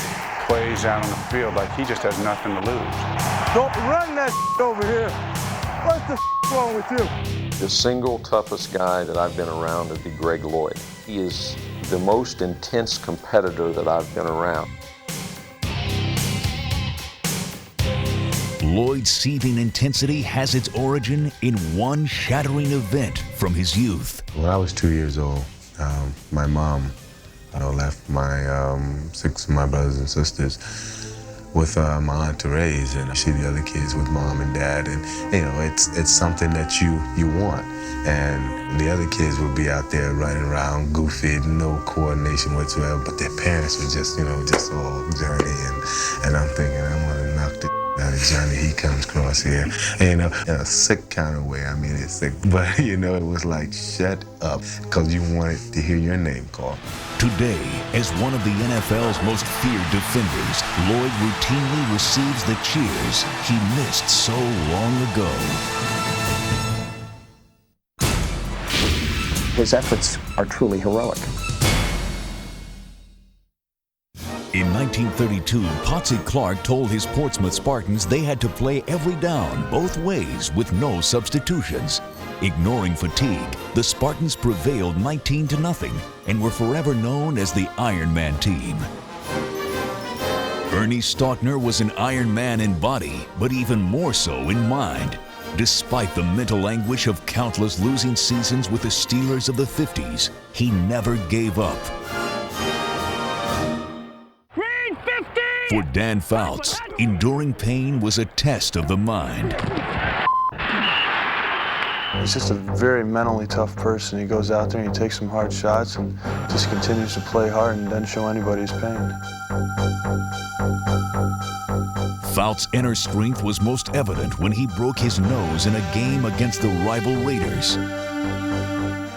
Speaker 4: plays out on the field like he just has nothing to lose.
Speaker 10: Don't run that over here. What the wrong with you?
Speaker 13: The single toughest guy that I've been around would be Greg Lloyd. He is the most intense competitor that I've been around.
Speaker 19: Lloyd's seething intensity has its origin in one shattering event from his youth.
Speaker 23: When I was 2 years old, my mom left my 6 of my brothers and sisters with my aunt to raise, and she the other kids with mom and dad, and you know it's something that you want, and the other kids would be out there running around goofy, no coordination whatsoever, but their parents were just just all Johnny, and I'm thinking I'm gonna knock the out of Johnny, he comes across here, in a sick kind of way. I mean, it's sick, but it was like, shut up, because you wanted to hear your name called.
Speaker 19: Today, as one of the NFL's most feared defenders, Lloyd routinely receives the cheers he missed so long ago.
Speaker 24: His efforts are truly heroic.
Speaker 19: In 1932, Potsy Clark told his Portsmouth Spartans they had to play every down both ways with no substitutions. Ignoring fatigue, the Spartans prevailed 19-0 and were forever known as the Iron Man team. Ernie Stautner was an Iron Man in body, but even more so in mind. Despite the mental anguish of countless losing seasons with the Steelers of the 50s, he never gave up. For Dan Fouts, enduring pain was a test of the mind.
Speaker 4: He's just a very mentally tough person. He goes out there and he takes some hard shots and just continues to play hard and doesn't show anybody his pain.
Speaker 19: Fouts' inner strength was most evident when he broke his nose in a game against the rival Raiders.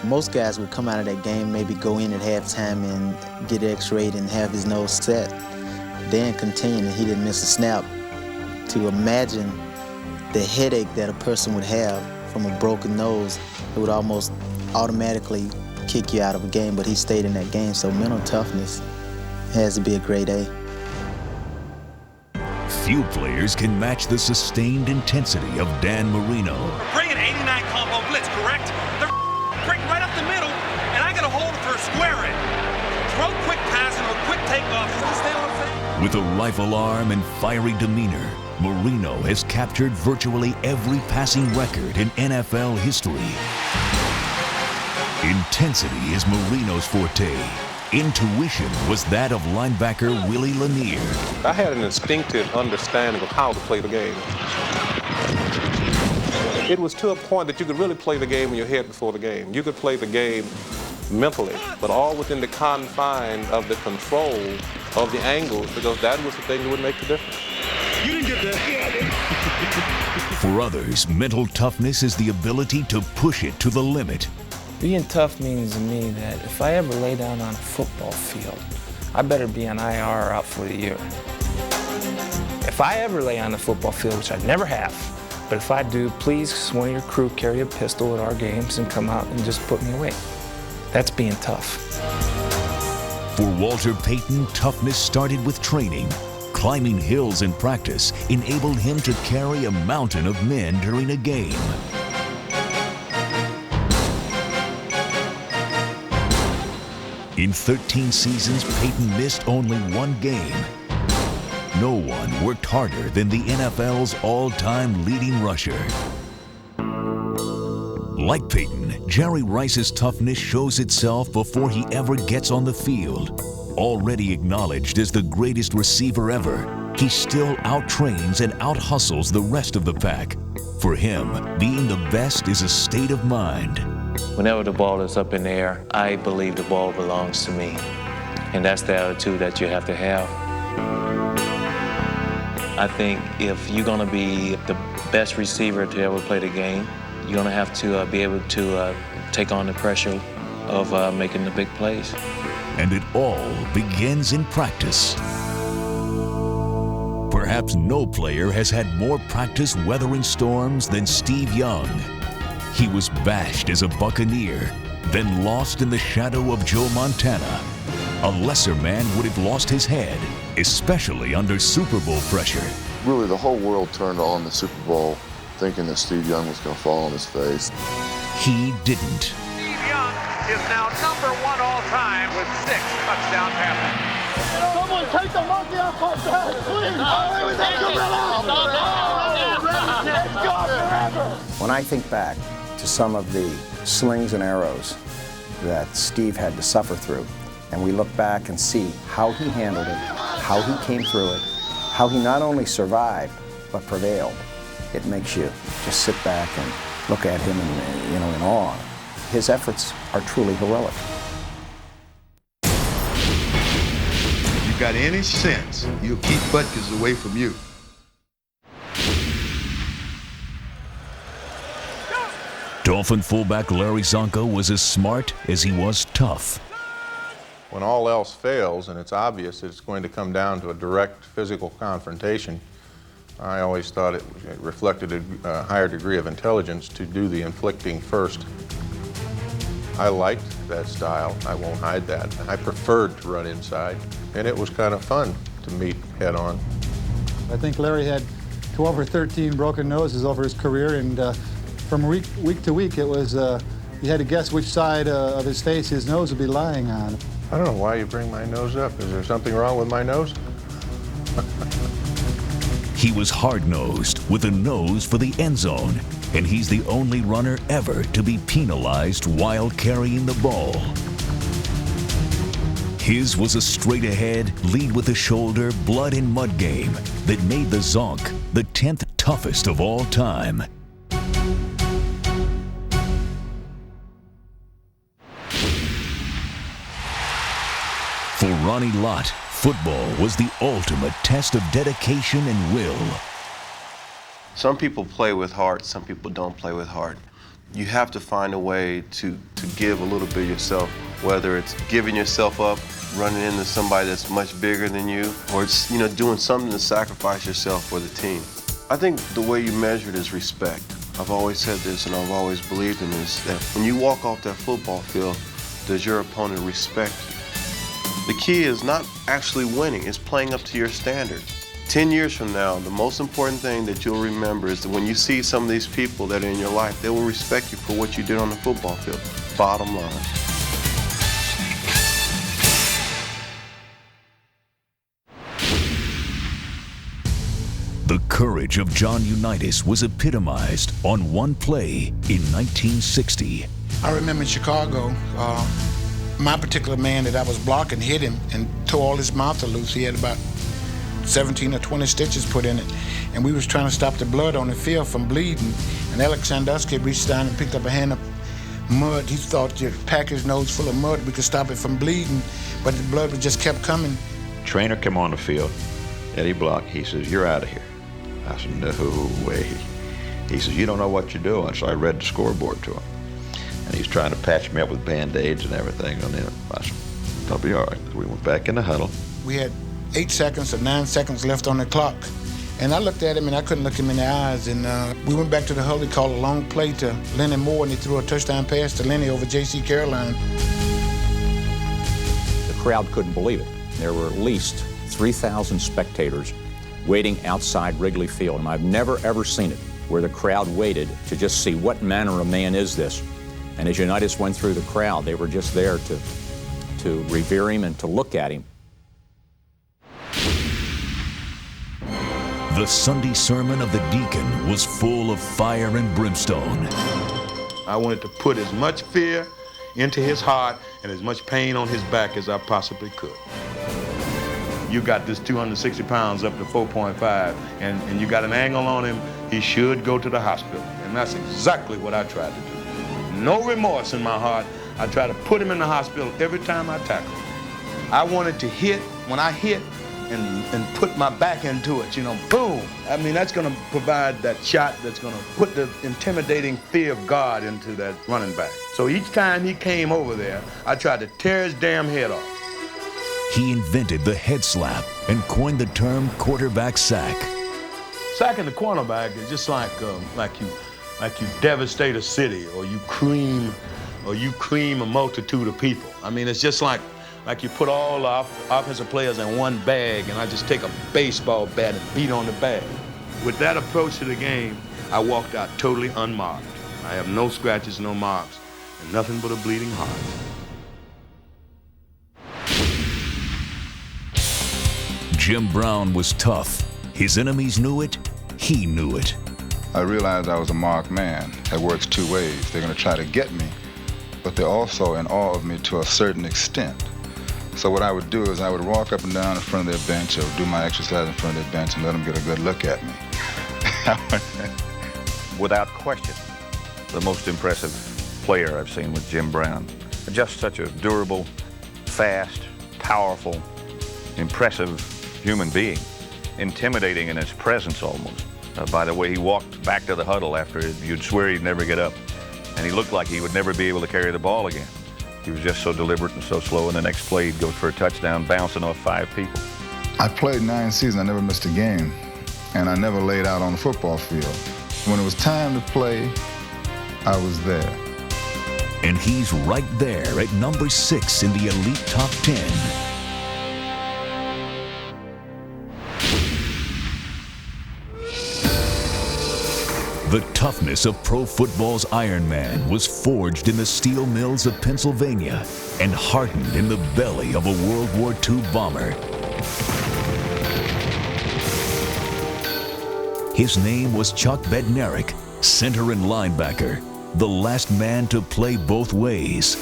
Speaker 25: Most guys would come out of that game, maybe go in at halftime and get x-rayed and have his nose set. Then continue, and he didn't miss a snap. To imagine the headache that a person would have from a broken nose, it would almost automatically kick you out of a game, but he stayed in that game, so mental toughness has to be a grade A.
Speaker 19: Few players can match the sustained intensity of Dan Marino.
Speaker 3: Bring an 89 combo blitz, correct? They're break right up the middle, and I gotta hold it for a square in. Throw quick passing or quick takeoff. You understand what I'm saying?
Speaker 19: With a rifle arm and fiery demeanor, Marino has captured virtually every passing record in NFL history. Intensity is Marino's forte. Intuition was that of linebacker Willie Lanier.
Speaker 26: I had an instinctive understanding of how to play the game. It was to a point that you could really play the game in your head before the game. You could play the game mentally, but all within the confines of the control of the angles, because that was the thing that would make the difference.
Speaker 3: You didn't get that.
Speaker 19: For others, mental toughness is the ability to push it to the limit.
Speaker 27: Being tough means to me that if I ever lay down on a football field, I better be on IR or out for the year. If I ever lay on the football field, which I never have, but if I do, please, one of your crew carry a pistol at our games and come out and just put me away. That's being tough.
Speaker 19: For Walter Payton, toughness started with training. Climbing hills in practice enabled him to carry a mountain of men during a game. In 13 seasons, Payton missed only one game. No one worked harder than the NFL's all-time leading rusher. Like Payton, Jerry Rice's toughness shows itself before he ever gets on the field. Already acknowledged as the greatest receiver ever, he still out-trains and out-hustles the rest of the pack. For him, being the best is a state of mind.
Speaker 29: Whenever the ball is up in the air, I believe the ball belongs to me. And that's the attitude that you have to have. I think if you're going to be the best receiver to ever play the game, you're going to have to be able to take on the pressure of making the big plays.
Speaker 19: And it all begins in practice. Perhaps no player has had more practice weathering storms than Steve Young. He was bashed as a Buccaneer, then lost in the shadow of Joe Montana. A lesser man would have lost his head, especially under Super Bowl pressure.
Speaker 2: Really, the whole world turned on the Super Bowl thinking that Steve Young was going to fall on his face.
Speaker 19: He didn't.
Speaker 3: Steve Young is now #1 all time with 6 touchdown passes.
Speaker 10: Someone take the monkey off our back, please!
Speaker 24: When I think back to some of the slings and arrows that Steve had to suffer through, and we look back and see how he handled it, how he came through it, how he not only survived, but prevailed, it makes you just sit back and look at him in awe. His efforts are truly heroic.
Speaker 28: If you got any sense, you'll keep Butkus away from you.
Speaker 19: Dolphin fullback Larry Zonka was as smart as he was tough.
Speaker 4: When all else fails and it's obvious that it's going to come down to a direct physical confrontation, I always thought it reflected a higher degree of intelligence to do the inflicting first. I liked that style, I won't hide that. I preferred to run inside, and it was kind of fun to meet head on.
Speaker 5: I think Larry had 12 or 13 broken noses over his career, and from week to week, it was, you had to guess which side of his face his nose would be lying on.
Speaker 4: I don't know why you bring my nose up. Is there something wrong with my nose?
Speaker 19: He was hard-nosed with a nose for the end zone, and he's the only runner ever to be penalized while carrying the ball. His was a straight-ahead, lead with the shoulder, blood and mud game that made the Zonk the 10th toughest of all time. For Ronnie Lott, football was the ultimate test of dedication and will.
Speaker 6: Some people play with heart, some people don't play with heart. You have to find a way to give a little bit of yourself, whether it's giving yourself up, running into somebody that's much bigger than you, or it's, doing something to sacrifice yourself for the team. I think the way you measure it is respect. I've always said this and I've always believed in this, that when you walk off that football field, does your opponent respect you? The key is not actually winning, it's playing up to your standards. 10 years from now, the most important thing that you'll remember is that when you see some of these people that are in your life, they will respect you for what you did on the football field. Bottom line.
Speaker 19: The courage of John Unitas was epitomized on one play in 1960.
Speaker 7: I remember in Chicago, my particular man that I was blocking hit him and tore all his mouth loose. He had about 17 or 20 stitches put in it. And we was trying to stop the blood on the field from bleeding. And Alex Sandusky reached down and picked up a hand of mud. He thought to pack his nose full of mud, we could stop it from bleeding, but the blood just kept coming.
Speaker 8: Trainer came on the field, Eddie Block, he says, "You're out of here." I said, "No way." He says, "You don't know what you're doing." So I read the scoreboard to him. And he's trying to patch me up with Band-Aids and everything. And then I said, "I'll be all right." We went back in the huddle.
Speaker 7: We had 8 seconds or 9 seconds left on the clock. And I looked at him and I couldn't look him in the eyes. And we went back to the huddle. He called a long play to Lenny Moore and he threw a touchdown pass to Lenny over J.C. Caroline.
Speaker 9: The crowd couldn't believe it. There were at least 3,000 spectators waiting outside Wrigley Field. And I've never ever seen it where the crowd waited to just see what manner of man is this. And as Unitas went through the crowd, they were just there to revere him and to look at him.
Speaker 19: The Sunday sermon of the deacon was full of fire and brimstone.
Speaker 28: I wanted to put as much fear into his heart and as much pain on his back as I possibly could. You got this 260 pounds up to 4.5, and you got an angle on him, he should go to the hospital. And that's exactly what I tried to do. No remorse in my heart. I try to put him in the hospital every time I tackle him. I wanted to hit. When I hit,
Speaker 1: and put my back into it, you know, boom. I mean, that's going to provide that shot that's going to put the intimidating fear of God into that running back. So each time he came over there, I tried to tear his damn head off.
Speaker 19: He invented the head slap and coined the term quarterback sack.
Speaker 1: Sacking the cornerback is just like you devastate a city, or you cream a multitude of people. I mean, it's just like you put all the offensive players in one bag, and I just take a baseball bat and beat on the bag. With that approach to the game, I walked out totally unmarked. I have no scratches, no marks, and nothing but a bleeding heart.
Speaker 19: Jim Brown was tough. His enemies knew it. He knew it.
Speaker 11: I realized I was a marked man. It works two ways. They're going to try to get me, but they're also in awe of me to a certain extent. So what I would do is I would walk up and down in front of their bench or do my exercise in front of their bench and let them get a good look at me.
Speaker 8: Without question, the most impressive player I've seen was Jim Brown. Just such a durable, fast, powerful, impressive human being, intimidating in his presence almost. By the way he walked back to the huddle after you'd swear he'd never get up, and he looked like he would never be able to carry the ball again. He was just so deliberate and so slow, and the next play he'd go for a touchdown, bouncing off 5 people.
Speaker 11: I played 9 seasons, I never missed a game, and I never laid out on the football field. When it was time to play, I was there.
Speaker 19: And he's right there at number 6 in the elite top 10. The toughness of pro football's Iron Man was forged in the steel mills of Pennsylvania and hardened in the belly of a World War II bomber. His name was Chuck Bednarik, center and linebacker, the last man to play both ways.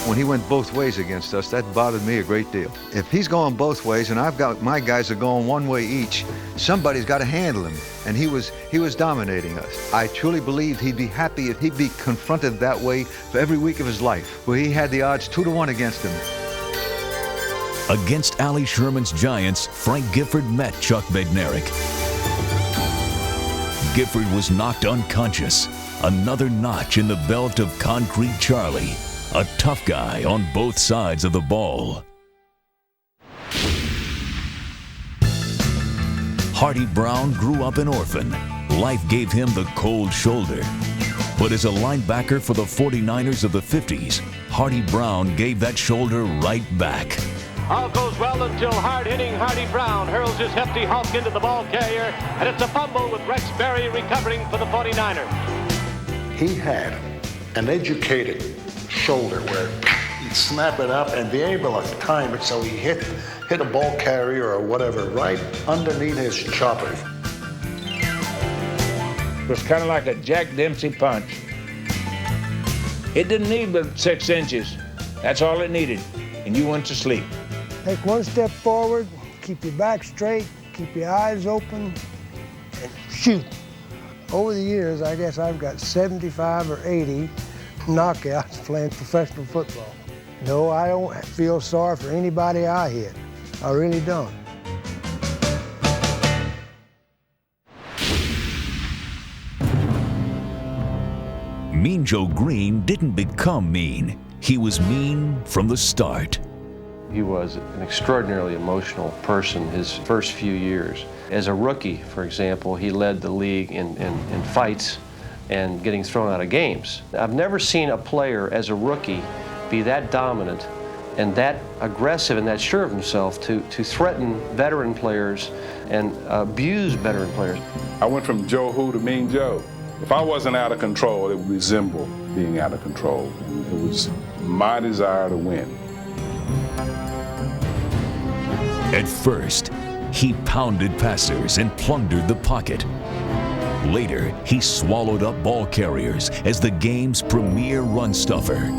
Speaker 15: When he went both ways against us, that bothered me a great deal. If he's going both ways and I've got my guys are going one way each, somebody's got to handle him. And he was dominating us. I truly believed he'd be happy if he'd be confronted that way for every week of his life, where he had the odds 2-to-1 against him.
Speaker 19: Against Allie Sherman's Giants, Frank Gifford met Chuck Bednarik. Gifford was knocked unconscious, another notch in the belt of Concrete Charlie. A tough guy on both sides of the ball. Hardy Brown grew up an orphan. Life gave him the cold shoulder. But as a linebacker for the 49ers of the 50s, Hardy Brown gave that shoulder right back.
Speaker 16: All goes well until hard-hitting Hardy Brown hurls his hefty hulk into the ball carrier, and it's a fumble with Rex Berry recovering for the 49ers.
Speaker 7: He had an educated shoulder where he'd snap it up and be able to time it so he hit a ball carrier or whatever right underneath his chopper.
Speaker 27: It was kind of like a Jack Dempsey punch. It didn't need but 6 inches. That's all it needed, and you went to sleep.
Speaker 17: Take one step forward, keep your back straight, keep your eyes open, and shoot. Over the years, I guess I've got 75 or 80 knockouts playing professional football. No, I don't feel sorry for anybody I hit. I really don't.
Speaker 19: Mean Joe Green didn't become mean. He was mean from the start.
Speaker 6: He was an extraordinarily emotional person his first few years. As a rookie, for example, he led the league in fights and getting thrown out of games. I've never seen a player as a rookie be that dominant and that aggressive and that sure of himself to threaten veteran players and abuse veteran players.
Speaker 18: I went from Joe Who to Mean Joe. If I wasn't out of control, it would resemble being out of control. And it was my desire to win.
Speaker 19: At first, he pounded passers and plundered the pocket. Later, he swallowed up ball carriers as the game's premier run stuffer.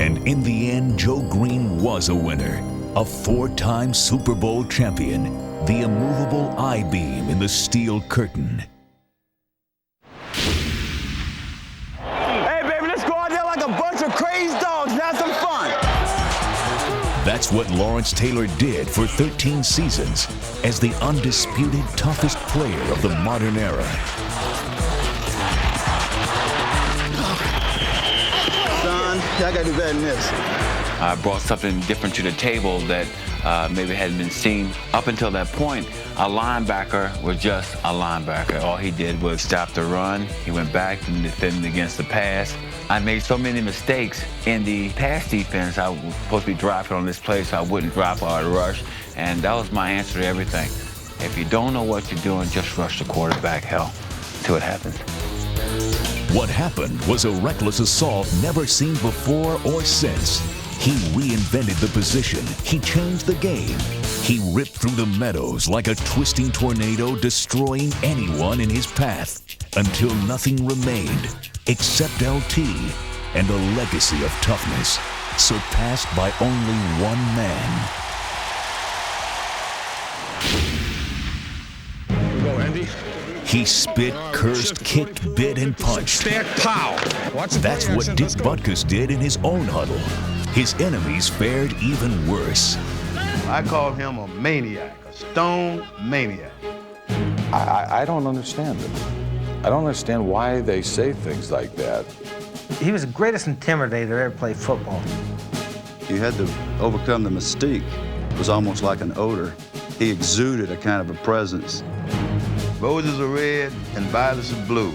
Speaker 19: And in the end, Joe Green was a winner, a 4-time Super Bowl champion, the immovable I-beam in the steel curtain.
Speaker 10: Hey, baby, let's go out there like a bunch of
Speaker 19: That's what Lawrence Taylor did for 13 seasons as the undisputed toughest player of the modern era.
Speaker 12: Son, I gotta do better than this.
Speaker 13: I brought something different to the table that maybe hadn't been seen. Up until that point, a linebacker was just a linebacker. All he did was stop the run. He went back and defended against the pass. I made so many mistakes in the pass defense. I was supposed to be dropping on this play so I wouldn't drop or I'd rush. And that was my answer to everything. If you don't know what you're doing, just rush the quarterback, hell, see what happens.
Speaker 19: What happened was a reckless assault never seen before or since. He reinvented the position. He changed the game. He ripped through the meadows like a twisting tornado, destroying anyone in his path until nothing remained except LT and a legacy of toughness surpassed by only one man.
Speaker 10: Here we go, Andy.
Speaker 19: He spit, cursed, kicked, bit, and punched.
Speaker 10: Stack pow.
Speaker 19: That's what Dick Butkus did in his own huddle. His enemies fared even worse.
Speaker 1: I call him a maniac, a stone maniac.
Speaker 14: I don't understand it. I don't understand why they say things like that.
Speaker 27: He was the greatest intimidator ever played football.
Speaker 28: You had to overcome the mystique. It was almost like an odor. He exuded a kind of a presence.
Speaker 1: Roses are red and violets are blue.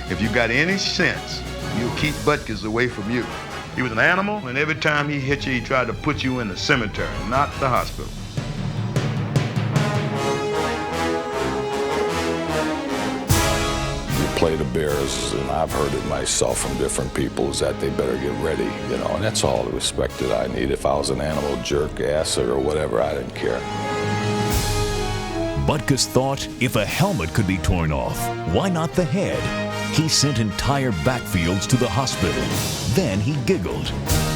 Speaker 1: If you got any sense, you'll keep Butkus away from you. He was an animal, and every time he hit you, he tried to put you in the cemetery, not the hospital.
Speaker 14: You play the Bears, and I've heard it myself from different people, is that they better get ready, you know, and that's all the respect that I need. If I was an animal, jerk, ass, or whatever, I didn't care.
Speaker 19: Butkus thought if a helmet could be torn off, why not the head? He sent entire backfields to the hospital. Then he giggled.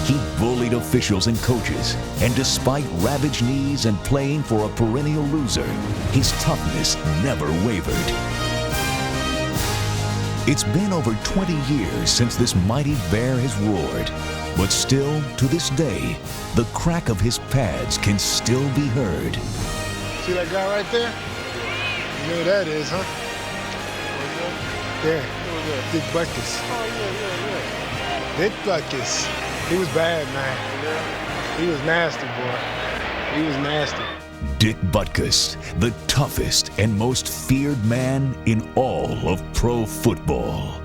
Speaker 19: He bullied officials and coaches, and despite ravaged knees and playing for a perennial loser, his toughness never wavered. It's been over 20 years since this mighty bear has roared, but still, to this day, the crack of his pads can still be heard.
Speaker 10: See that guy right there? You know who that is, huh? Yeah, Dick Butkus. Oh, yeah. Dick Butkus. He was bad, man. He was nasty, boy. He was nasty.
Speaker 19: Dick Butkus, the toughest and most feared man in all of pro football.